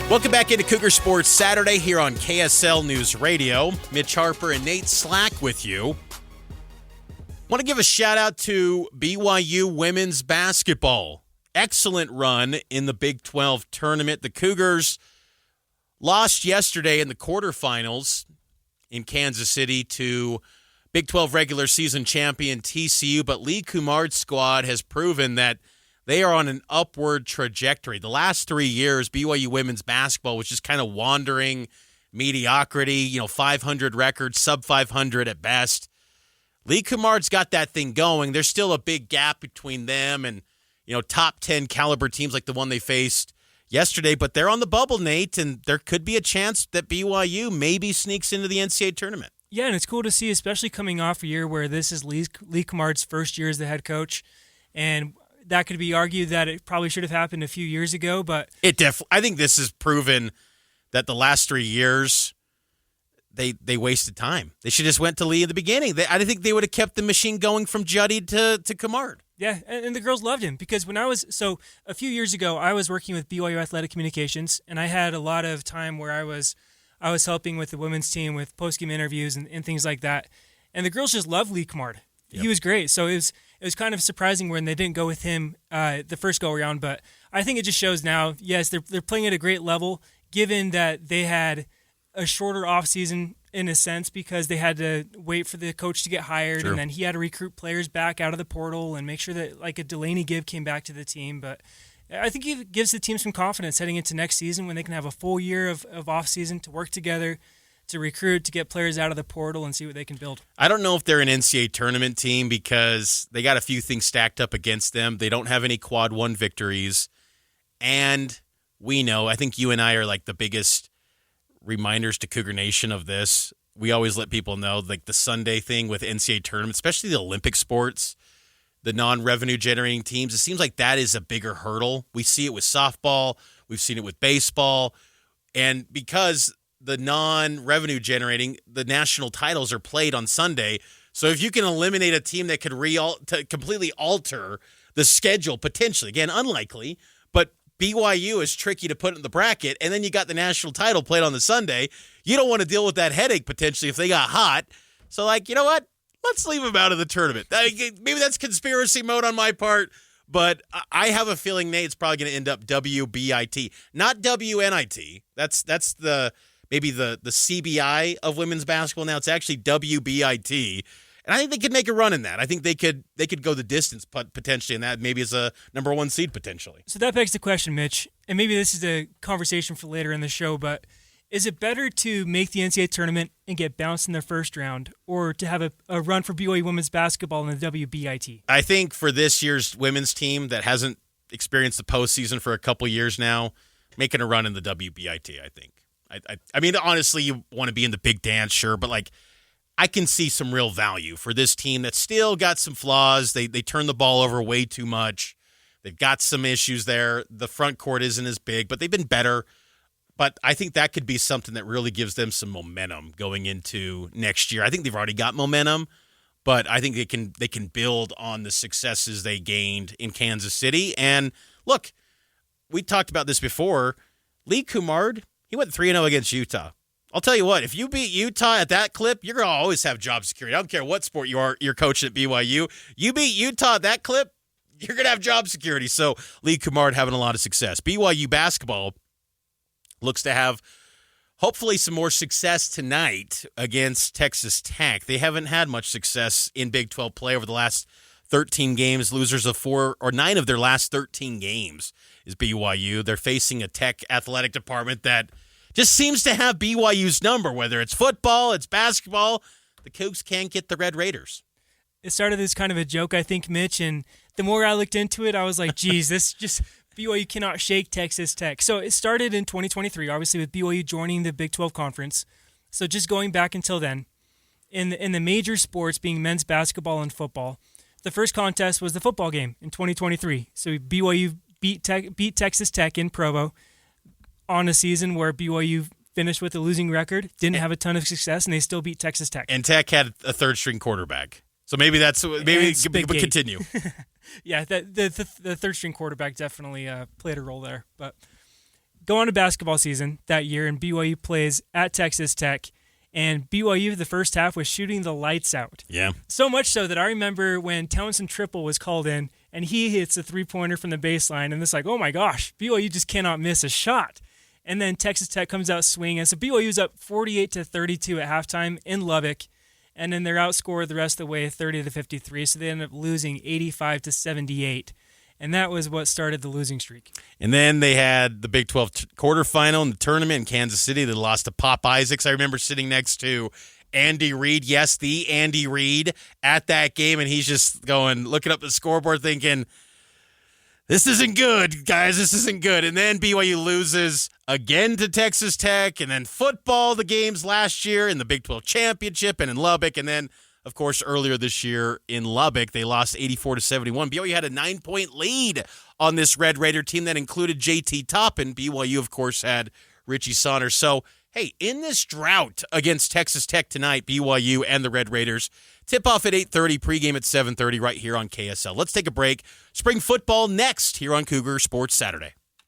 Welcome back into Cougar Sports Saturday here on KSL News Radio. Mitch, Harper, and Nate Slack with you. Want to give a shout out to BYU women's basketball. Excellent run in the Big 12 tournament. The Cougars lost yesterday in the quarterfinals in Kansas City to Big 12 regular season champion TCU, but Lee Kumard's squad has proven that they are on an upward trajectory. The last 3 years, BYU women's basketball was just kind of wandering mediocrity, 500 records, sub 500 at best. Lee Kumard's got that thing going. There's still a big gap between them and, top 10 caliber teams like the one they faced yesterday, but they're on the bubble, Nate, and there could be a chance that BYU maybe sneaks into the NCAA tournament. Yeah, and it's cool to see, especially coming off a year where this is Lee Kumard's first year as the head coach, and that could be argued that it probably should have happened a few years ago, but I think this has proven that the last 3 years they wasted time. They should have just went to Lee at the beginning. I think they would have kept the machine going from Juddy to Kumard. Yeah, and the girls loved him because a few years ago, I was working with BYU Athletic Communications, and I had a lot of time where I was helping with the women's team with post-game interviews and things like that, and the girls just loved Lee Kumard. Yep. He was great, so it was kind of surprising when they didn't go with him the first go-around, but I think it just shows now, yes, they're playing at a great level, given that they had a shorter offseason in a sense because they had to wait for the coach to get hired, True. And then he had to recruit players back out of the portal and make sure that like a Delaney Gibb came back to the team. But I think it gives the team some confidence heading into next season when they can have a full year of offseason to work together, to recruit, to get players out of the portal and see what they can build. I don't know if they're an NCAA tournament team because they got a few things stacked up against them. They don't have any quad one victories. And we know, I think you and I are like the biggest reminders to Cougar Nation of this. We always let people know, like the Sunday thing with NCAA tournament, especially the Olympic sports, the non-revenue generating teams. It seems like that is a bigger hurdle. We see it with softball. We've seen it with baseball. And because the non-revenue generating, the national titles are played on Sunday. So if you can eliminate a team that could completely alter the schedule, potentially, again, unlikely, but BYU is tricky to put in the bracket, and then you got the national title played on the Sunday. You don't want to deal with that headache, potentially, if they got hot. So, you know what? Let's leave them out of the tournament. Maybe that's conspiracy mode on my part, but I have a feeling Nate's probably going to end up WBIT, not WNIT. That's maybe the CBI of women's basketball now. It's actually WBIT. And I think they could make a run in that. I think they could go the distance potentially, and that maybe is a number one seed potentially. So that begs the question, Mitch, and maybe this is a conversation for later in the show, but is it better to make the NCAA tournament and get bounced in the first round or to have a run for BYU women's basketball in the WBIT? I think for this year's women's team that hasn't experienced the postseason for a couple years now, making a run in the WBIT, I think. I mean, honestly, you want to be in the big dance, sure, but I can see some real value for this team that's still got some flaws. They turn the ball over way too much. They've got some issues there. The front court isn't as big, but they've been better. But I think that could be something that really gives them some momentum going into next year. I think they've already got momentum, but I think they can build on the successes they gained in Kansas City. And look, we talked about this before. Lee Kumard, he went 3-0 against Utah. I'll tell you what, if you beat Utah at that clip, you're going to always have job security. I don't care what sport you're coaching at BYU. You beat Utah at that clip, you're going to have job security. So Lee Kumard having a lot of success. BYU basketball looks to have hopefully some more success tonight against Texas Tech. They haven't had much success in Big 12 play over the last 13 games. Losers of 4 or 9 of their last 13 games is BYU. They're facing a Tech athletic department that just seems to have BYU's number, whether it's football, it's basketball. The Cougs can't get the Red Raiders. It started as kind of a joke, I think, Mitch, and the more I looked into it, I was like, geez, this just BYU cannot shake Texas Tech. So it started in 2023, obviously, with BYU joining the Big 12 Conference. So just going back until then, in the major sports being men's basketball and football, the first contest was the football game in 2023. So BYU beat Texas Tech in Provo on a season where BYU finished with a losing record, didn't have a ton of success, and they still beat Texas Tech. And Tech had a third-string quarterback. So maybe continue. Yeah, the third-string quarterback definitely played a role there. But go on a basketball season that year, and BYU plays at Texas Tech. And BYU, the first half, was shooting the lights out. Yeah. So much so that I remember when Townsend Triple was called in, and he hits a three-pointer from the baseline, and it's like, oh my gosh, BYU just cannot miss a shot. And then Texas Tech comes out swinging. So BYU's up 48-32 at halftime in Lubbock, and then they're outscored the rest of the way 30-53. So they end up losing 85-78. And that was what started the losing streak. And then they had the Big 12 quarterfinal in the tournament in Kansas City. They lost to Pop Isaacs. I remember sitting next to Andy Reid, yes, the Andy Reid, at that game, and he's just looking up the scoreboard thinking, this isn't good, guys, this isn't good. And then BYU loses again to Texas Tech, and then football, the games last year in the Big 12 championship and in Lubbock, and then of course, earlier this year in Lubbock, they lost 84-71. BYU had a 9-point lead on this Red Raider team that included JT Toppin. BYU, of course, had Richie Saunders. So, hey, in this drought against Texas Tech tonight, BYU and the Red Raiders, tip-off at 8:30, pregame at 7:30 right here on KSL. Let's take a break. Spring football next here on Cougar Sports Saturday.